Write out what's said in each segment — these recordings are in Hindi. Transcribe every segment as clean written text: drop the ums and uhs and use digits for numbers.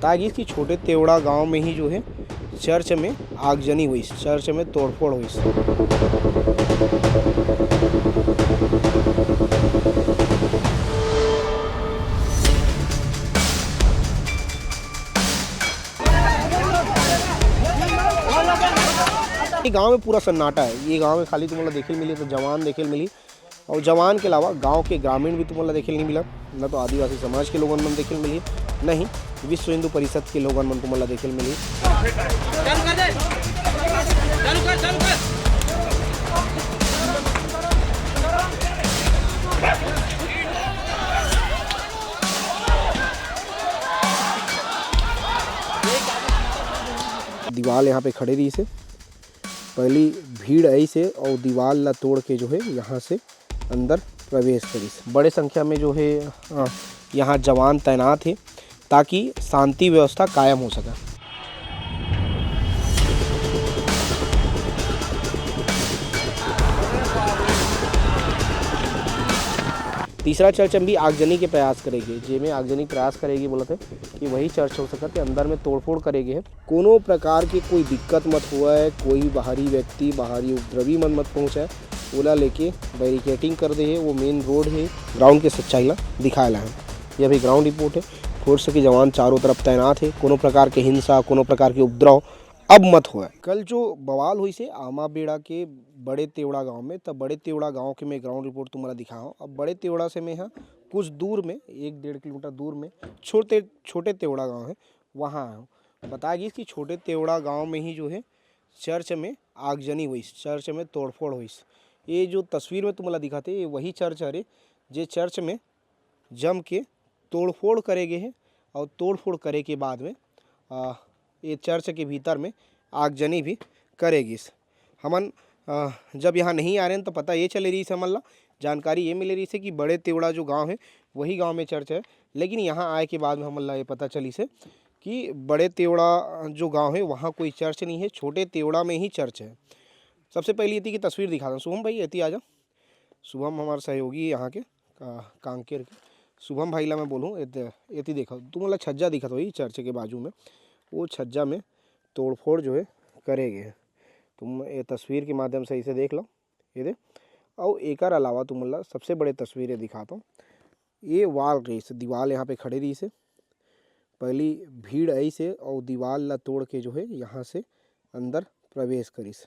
बताया गया कि छोटे तेवड़ा गांव में ही जो है चर्च में आगजनी हुई, चर्च में तोड़फोड़ हुई। ये गांव में पूरा सन्नाटा है। ये गांव में खाली तुम्हारा देखे मिली तो जवान देखे मिली, और जवान के अलावा गांव के ग्रामीण भी तुम्हारा देखे नहीं मिला। न तो आदिवासी समाज के लोगों मन देखे मिली, न ही विश्व हिंदू परिषद के लोगों मन तुम्हारा देखे मिली। दीवार यहाँ पे खड़े रही से पहली भीड़ आई से और दीवार ला तोड़ के जो है यहाँ से अंदर प्रवेश करी। बड़े संख्या में जो है यहाँ जवान तैनात है ताकि शांति व्यवस्था कायम हो सके। तीसरा चर्च हम भी आगजनी के प्रयास करेंगे, जेमें आगजनी प्रयास करेगी बोलते कि वही चर्च हो सकते अंदर में तोड़फोड़ करेंगे। कोनो प्रकार की कोई दिक्कत मत हुआ है, कोई बाहरी व्यक्ति बाहरी उपद्रवी मत पहुँचाए, ओला लेके बैरिकेटिंग कर दे है। वो मेन रोड है, ग्राउंड के सच्चाई ला दिखाएला है। यह भी ग्राउंड रिपोर्ट है। फोर्स के जवान चारों तरफ तैनात है। कोनो प्रकार के हिंसा, कोनो प्रकार के उपद्रव अब मत हुआ। कल जो बवाल हुई से आमा बेड़ा के बड़े तेवड़ा गांव में, तब बड़े तेवड़ा गांव के मैं ग्राउंड रिपोर्ट तुम्हारा दिखाऊँ। अब बड़े तेवड़ा से मैं यहाँ कुछ दूर में 1-1.5 किलोमीटर दूर में छोटे तेवड़ा गांव है, वहाँ आया हूँ। बताया गया कि छोटे तेवड़ा गांव में ही जो है चर्च में आगजनी हुई, चर्च में तोड़फोड़ हुई। ये जो तस्वीर में तुम्हारा दिखाते ये वही चर्च है जे चर्च में जम के तोड़फोड़ करे गए हैं, और तोड़फोड़ करे के बाद में ये चर्च के भीतर में आगजनी भी करेगी। हमन जब यहाँ नहीं आ रहे हैं तो पता ये चले रही से हमन ला जानकारी ये मिले रही से कि बड़े तेवड़ा जो गांव है वही गांव में चर्च है। लेकिन यहाँ आए के बाद में हमन ला ये पता चली से कि बड़े तेवड़ा जो गांव है वहाँ कोई चर्च नहीं है, छोटे तेवड़ा में ही चर्च है। सबसे पहले ये थी कि तस्वीर दिखा दूँ। शुभम भाई एती आ जा। शुभम हमारे सहयोगी यहाँ के कांकेर के शुभम भाई ला मैं बोलूँ एती देखो तुम मतलब छज्जा दिखत वही चर्च के बाजू में, वो छज्जा में तोड़फोड़ जो है करेंगे। तुम ये तस्वीर के माध्यम से इसे देख लो ये दे। और एक अलावा तुम ला सबसे बड़े तस्वीरें दिखाता हूँ। ये वाल रही से दीवार यहाँ पे खड़े रही से पहली भीड़ आई से और दीवार ला तोड़ के जो है यहाँ से अंदर प्रवेश करीस।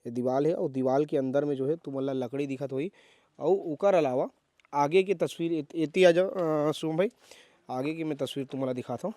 ये दीवार है और दीवार के अंदर में जो है तुम ला लकड़ी दिखत हुई। और उकर अलावा आगे की तस्वीर इतनी आ जाओ शुभम भाई, आगे की मैं तस्वीर तुम्हारा दिखाता हूँ।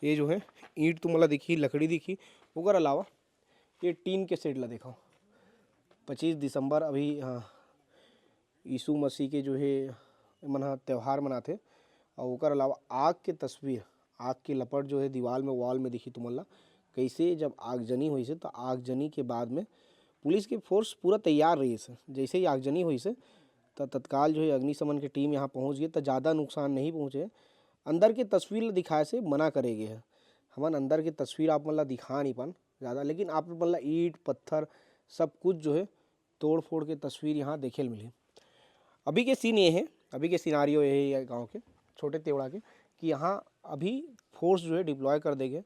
ये जो है ईंट तुम्हारा दिखी, लकड़ी दिखी, उगर अलावा ये टीन के सेट ला देखो। 25 दिसंबर अभी यीशु मसीह के जो है मना त्यौहार मनाते, और उकर अलावा आग के तस्वीर, आग की लपट जो है दीवार में वॉल में दिखी तुमला। कैसे जब आगजनी हुई से तो आगजनी के बाद में पुलिस की फोर्स पूरा तैयार रही से। जैसे ही आगजनी हुई से तो तत्काल जो है अग्निशमन की टीम यहाँ पहुँच गई, तो ज़्यादा नुकसान नहीं पहुँचे। अंदर की तस्वीर दिखाए से मना करेगे है। हमन अंदर की तस्वीर आप मतलब दिखा नहीं पान ज़्यादा, लेकिन आप मतलब ईंट पत्थर सब कुछ जो है तोड़ फोड़ के तस्वीर यहाँ देखे मिली। अभी के सीन ये है, अभी के सिनारियो ये है गांव के छोटे तेवड़ा के, कि यहाँ अभी फोर्स जो है डिप्लॉय कर देंगे।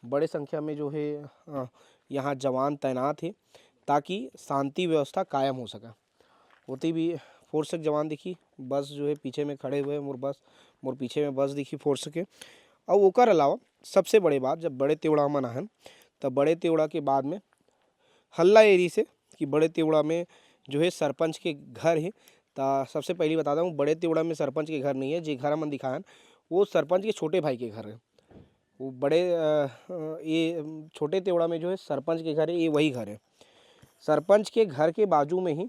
बड़े संख्या में जो है यहाँ जवान तैनात है ताकि शांति व्यवस्था कायम हो सके। होती भी फोर्स के जवान दिखी, बस जो है पीछे में खड़े हुए मोर पीछे में बस दिखी फोर्स के। और ओकर अलावा सबसे बड़े बात, जब बड़े तेवड़ा मन आहन तब बड़े तेवड़ा के बाद में हल्ला एरी से कि बड़े तेवड़ा में जो है सरपंच के घर है। तो सबसे पहले बताता हूँ, बड़े तेवड़ा में सरपंच के घर नहीं है। जो घर मन दिखाएं वो सरपंच के छोटे भाई के घर है। वो बड़े ये छोटे तेवड़ा में जो है सरपंच के घर है, ये वही घर है। सरपंच के घर के बाजू में ही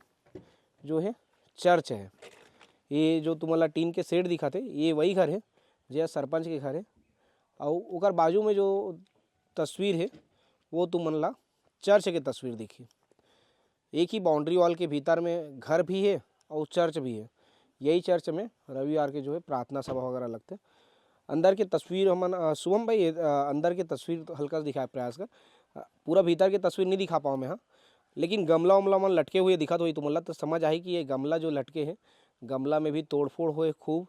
जो है चर्च है। ये जो तुम्हारा टीन के सेट दिखाते ये वही घर है जो सरपंच के घर है। और उकर बाजू में जो तस्वीर है वो तुम मन ला चर्च के तस्वीर दिखी। एक ही बाउंड्री वॉल के भीतर में घर भी है और चर्च भी है। यही चर्च में रविवार के जो है प्रार्थना सभा वगैरह लगते। अंदर की तस्वीर हमन शुभम भाई अंदर की तस्वीर तो हल्का दिखाए प्रयास कर, पूरा भीतर की तस्वीर नहीं दिखा पाऊँ मैं हाँ, लेकिन गमला उमला मन लटके हुए दिखा तो तुम तो समझ आई कि ये गमला जो लटके हैं, गमला में भी तोड़फोड़ हुए खूब।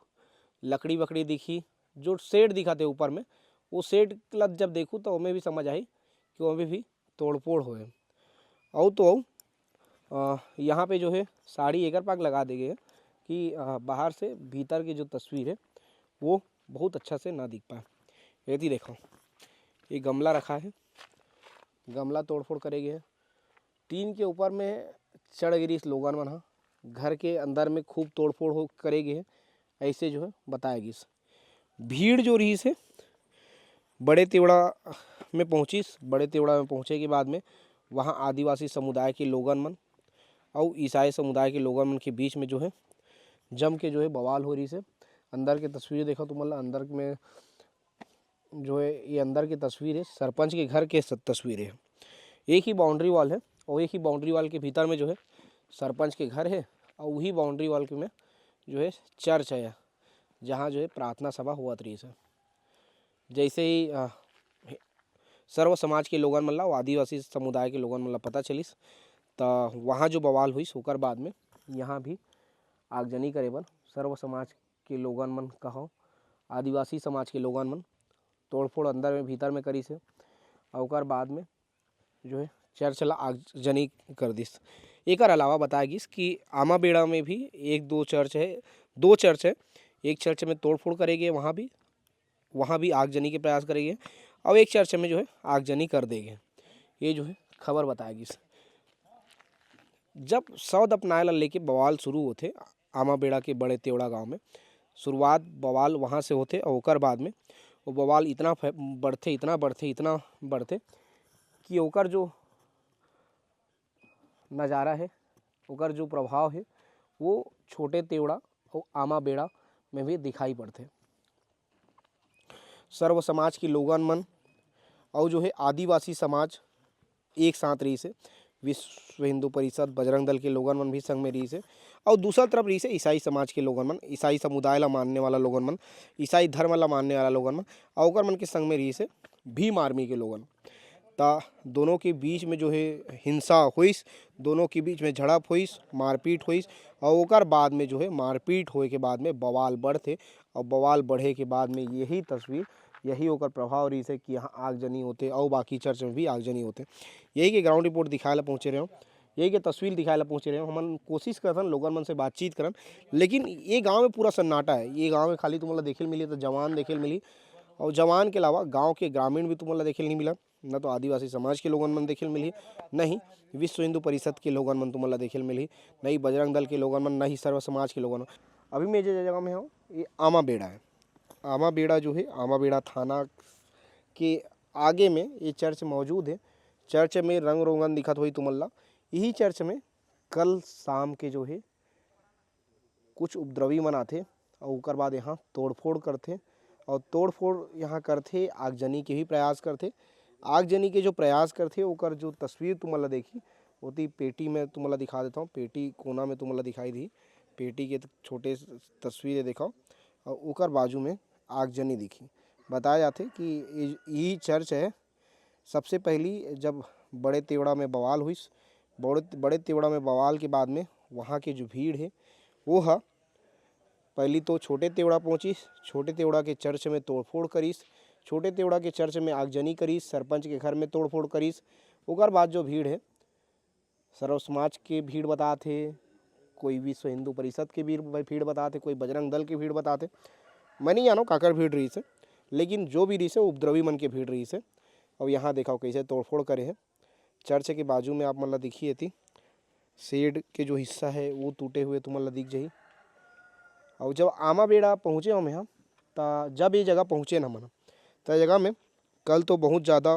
लकड़ी वकड़ी दिखी, जो शेड दिखा थे ऊपर में, वो शेड ला जब देखूँ तो हमें भी समझ आई कि वहाँ भी तोड़ फोड़ होए। और तो यहाँ पे जो है साड़ी एकर पाक लगा दे गए कि बाहर से भीतर की जो तस्वीर है वो बहुत अच्छा से ना दिख पाए। यदि देखो ये गमला रखा है, गमला तोड़फोड़ करेंगे, टीन के ऊपर में चढ़ गिरी इस लोगन मन, घर के अंदर में खूब तोड़फोड़ हो करेगी है, ऐसे जो है बताएगी। भीड़ जो रही से बड़े तेवड़ा में पहुँची, बड़े तेवड़ा में पहुँचे के बाद में वहाँ आदिवासी समुदाय के लोगन मन और ईसाई समुदाय के लोगन मन के बीच में जो है जम के जो है बवाल हो रही से। अंदर की तस्वीर देखो तुम, अंदर में जो है ये अंदर की तस्वीर है, सरपंच के घर के तस्वीर है। एक ही बाउंड्री वॉल है और एक ही बाउंड्री वॉल के भीतर में जो है सरपंच के घर है और वही बाउंड्री वॉल के में जो है चर्च है, जहाँ जो है प्रार्थना सभा हुआ रही से। जैसे ही सर्व समाज के लोगन मन ला, आदिवासी समुदाय के लोगन मन ला पता चलिस तो वहाँ जो बवाल हुई होकर बाद में यहाँ भी आगजनी करे बर सर्व समाज के लोगन मन कहो आदिवासी समाज के लोगन मन तोड़फोड़ अंदर में भीतर में करी से और बाद में जो है चर्च ला आगजनी कर दिस। एक अलावा बताएगिस कि आमा बेड़ा में भी एक दो चर्च है, दो चर्च है। एक चर्च में तोड़फोड़ करेंगे, वहाँ भी आगजनी के प्रयास करेंगे और एक चर्च में जो है आगजनी कर देंगे। ये जो है खबर बताएगी। जब सौद अपनाए ला लेके बवाल शुरू होते आमा बेड़ा के बड़े तेवड़ा गांव में, शुरुआत बवाल वहाँ से होते और ओकर बाद में वो बवाल इतना बढ़ते कि ओकर जो नज़ारा है, ओकर जो प्रभाव है वो छोटे तेवड़ा और आमा बेड़ा में भी दिखाई पड़ते। सर्व समाज के लोगन मन और जो है आदिवासी समाज एक साथ रही से, विश्व हिंदू परिषद बजरंग दल के लोगन मन भी संग में रही से और दूसरा तरफ रही से ईसाई समाज के लोगन मन, ईसाई समुदाय ला मानने वाला लोगन मन, ईसाई धर्म ला मानने वाला लोगन मन और ओकर मन के संग में रही से भीम आर्मी के लोगन। ता दोनों के बीच में जो है हिंसा हुईस, दोनों के बीच में झड़प हुईस, मारपीट हुईस और ओकर बाद में जो है मारपीट होए के बाद में बवाल बढ़ते और बवाल बढ़े के बाद में यही तस्वीर, यही ओकर प्रभाव रही से कि यहाँ आगजनी होते और बाकी चर्च में भी आगजनी होते। यही के ग्राउंड रिपोर्ट दिखाए ला पहुँचे रहे हो, यही के तस्वीर दिखाए ला पहुँचे रहे हो। हम कोशिश करथन लोगन मन से बातचीत करन, लेकिन ये गाँव में पूरा सन्नाटा है। ये गाँव में खाली तुम्हारा देखे मिली तो जवान देखे मिली और जवान के अलावा गाँव के ग्रामीण भी तुम्हारा देखे नहीं मिला, न तो आदिवासी समाज के लोगन मन देखे मिली, नहीं विश्व हिंदू परिषद के लोगन मन तुम्हारा देखे मिली, नहीं बजरंग दल के लोगन मन, नहीं सर्व समाज के लोगन मन। अभी मैं जिस जगह में हूँ ये आमा बेड़ा है। आमा बेड़ा जो है आमा बेड़ा थाना के आगे में ये चर्च मौजूद है। चर्च में रंग रोगन दिखत हुई तुमल्ला। यही चर्च में कल शाम के जो है कुछ उपद्रवी मन आते और उकर बाद यहाँ तोड़फोड़ करते और तोड़फोड़ यहाँ करते, आगजनी के भी प्रयास करते। आगजनी के जो प्रयास करते ओकर जो तस्वीर तुमल्ला देखी होती पेटी में तुमल्ला दिखा देता हूँ, पेटी कोना में तुमल्ला दिखाई दी, पेटी के छोटे तस्वीरें दिखाओ और ओकर बाजू में आगजनी दिखी। बताया जाते कि यही चर्च है। सबसे पहली जब बड़े तेवड़ा में बवाल हुई, बड़े तेवड़ा में बवाल के बाद में वहाँ के जो भीड़ है वो है पहली तो छोटे तेवड़ा पहुँची, छोटे तेवड़ा के चर्च में तोड़फोड़ करीस, छोटे तेवड़ा के चर्च में आगजनी करीस, सरपंच के घर में तोड़फोड़ करीस। ओकर बाद जो भीड़ है सर्व समाज के भीड़ बताते, कोई विश्व हिंदू परिषद के भीड़ बताते, कोई बजरंग दल की भीड़ बताते। मैं नहीं जानो काकर भीड़ रही से, लेकिन जो भी रही से उपद्रवी मन के भीड़ रही से। और यहाँ देखा कैसे तोड़फोड़ करे हैं। चर्च के बाजू में आप मतलब दिखिए थी शेड के जो हिस्सा है वो टूटे हुए तुम मतलब दिख जाही। और जब आमा बेड़ा पहुँचे हम यहाँ जब ये जगह पहुँचे ना मन तो जगह में कल तो बहुत ज़्यादा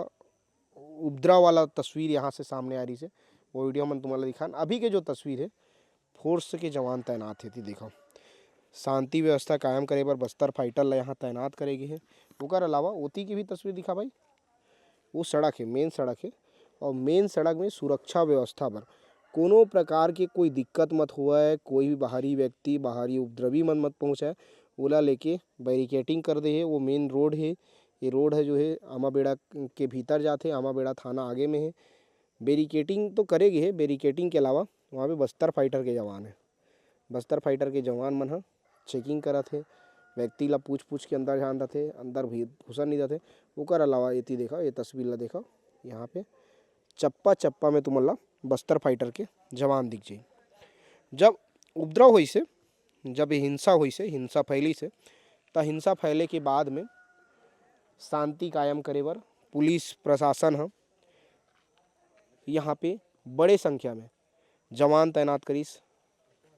उपद्रव वाला तस्वीर यहाँ से सामने आ रही से, वो वीडियो में तुम्हारा दिखा। अभी के जो तस्वीर है फोर्स के जवान तैनात है थी, देखो शांति व्यवस्था कायम करे पर बस्तर फाइटर ला यहाँ तैनात करेगी है। ओकर अलावा ओती की भी तस्वीर दिखा भाई, वो सड़क है, मेन सड़क है और मेन सड़क में सुरक्षा व्यवस्था पर कोनो प्रकार के कोई दिक्कत मत हुआ है, कोई भी बाहरी व्यक्ति बाहरी उपद्रवी मन मत पहुँचाए, ओला लेके बैरिकेटिंग कर दे है। वो मेन रोड है, ये रोड है जो है आमा बेड़ा के भीतर जाते, आमा बेड़ा थाना आगे में है। बैरिकेटिंग तो करेगी है, बैरिकेटिंग के अलावा वहाँ पे बस्तर फाइटर के जवान है, बस्तर फाइटर के जवान मन चेकिंग करत है। व्यक्ति ला पूछ पूछ के अंदर जान रथे, अंदर भी घुसन नहीं रथे। ओकर अलावा एती देखा, ये तस्वीर ला देखा, यहाँ पे चप्पा चप्पा में तुमन ला बस्तर फाइटर के जवान दिख जाई। जब उपद्रव हुई से, जब हिंसा हुई से, हिंसा फैली से, त हिंसा फैले के बाद में शांति कायम करे बर पुलिस प्रशासन ह यहाँ पे बड़े संख्या में जवान तैनात करीस।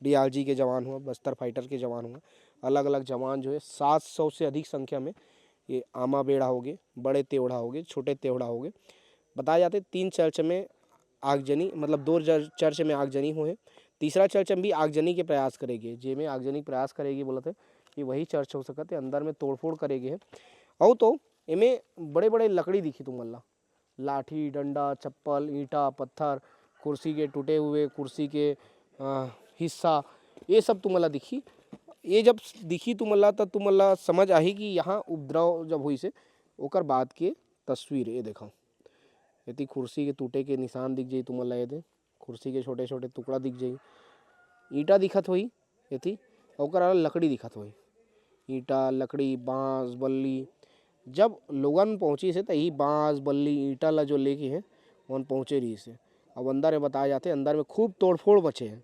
डीआरजी के जवान हुआ, बस्तर फाइटर के जवान हुआ, अलग अलग जवान जो है 700 से अधिक संख्या में ये आमा बेड़ा हो गए, बड़े तेवड़ा हो गए, छोटे तेवड़ा हो गए। बताया जाते 3 चर्च में आगजनी, मतलब 2 चर्च में आगजनी हुए। तीसरा चर्च में भी आगजनी के प्रयास करेगी, जेमें आगजनी प्रयास करेगी बोलते कि वही चर्च हो सकते अंदर में तोड़फोड़ करेगी है। और तो इमें बड़े बड़े लकड़ी दिखी तुमन ला, लाठी डंडा चप्पल ईंटा पत्थर, कुर्सी के टूटे हुए, कुर्सी के हिस्सा, ये सब तुमन ला दिखी। ये जब दिखी तुमन ला तब तुमन ला समझ आही कि यहाँ उपद्रव जब हुई से ओकर बाद के तस्वीर ये देखो। यदि कुर्सी के टूटे के निशान दिख जाई तुमन ला, ये कुर्सी के छोटे छोटे टुकड़ा दिख जाई, ईंटा दिखत होई यदि, ओकर अलावा लकड़ी दिखत होई, ईंटा लकड़ी बांस बल्ली। जब लोगन पहुंची से तही बांस बल्ली ईंटा ला जो लेके है वन पहुंचे रही से। अब अंदर में बताया जाते अंदर में खूब तोड़फोड़ मचे है।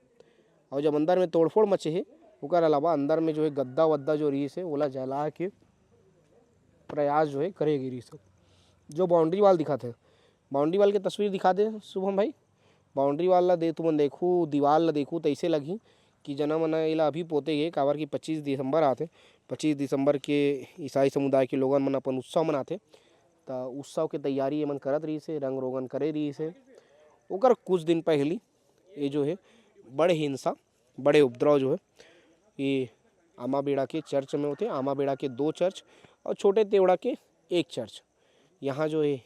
और जब अंदर में तोड़फोड़ मचे है ओकर अलावा अंदर में जो है गद्दा वद्दा जो रही से ओला जला के प्रयास जो है करेगी रही सब। जो बाउंड्री वाल दिखाते हैं, बाउंड्री वाल के तस्वीर दिखा दे शुभम भाई। बाउंड्री वाल ला दे तुमन देखू, दीवार ला देखू तो ऐसे लगी कि जना मना एला अभी पोते गए काबर की 25 दिसंबर आते। 25 दिसंबर के ईसाई समुदाय के लोगन मन अपन उत्सव मनाते, तो उत्सव के तैयारी एमन करत रही से, रंग रोगन करे रही से। ओकर कुछ दिन पहले ये जो है बड़े हिंसा बड़े उपद्रव जो है ये आमा बेड़ा के चर्च में होते। आमा बेड़ा के 2 चर्च और छोटे तेवड़ा के 1 चर्च, यहाँ जो है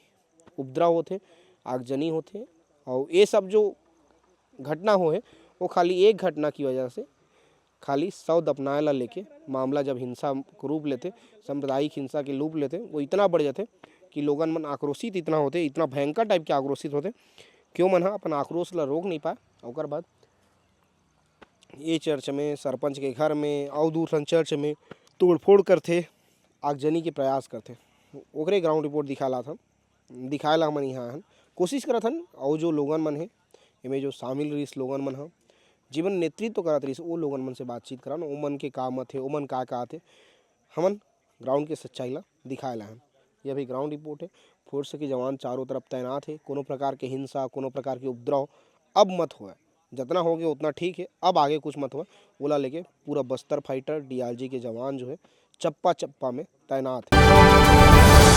उपद्रव होते, आगजनी होते। और ये सब जो घटना हो है वो खाली एक घटना की वजह से खाली 100 दफनाए ला लेके मामला जब हिंसा को रूप लेते, सांप्रदायिक हिंसा के रूप लेते, वो इतना बढ़ जाते कि लोगन मन आक्रोशित इतना होते, इतना भयंकर टाइप के आक्रोशित होते क्यों मन अपन आक्रोश ला रोक नहीं पाए। और बाद ये चर्च में, सरपंच के घर में और दूसरा चर्च में तोड़फोड़ करते, आगजनी के प्रयास करते। ओकरे ग्राउंड रिपोर्ट दिखाएला हमन यहाँ कोशिश करत हन। और जो लोगन मन है इमें जो शामिल रहीस लोगन मन ह जीवन नेतृत्व करत रहीस, वो लोगन मन से बातचीत करन, ओमन के का मत है, ओमन का आते हमन ग्राउंड के सच्चाई ला दिखाएला हन। यह भी ग्राउंड रिपोर्ट है। फोर्स के जवान चारों तरफ तैनात है। कोनो प्रकार के हिंसा, कोनो प्रकार के उपद्रव अब मत हुआ, जितना हो गया उतना ठीक है, अब आगे कुछ मत हुआ। बोला लेके पूरा बस्तर फाइटर डीआरजी के जवान जो है चप्पा चप्पा में तैनात है।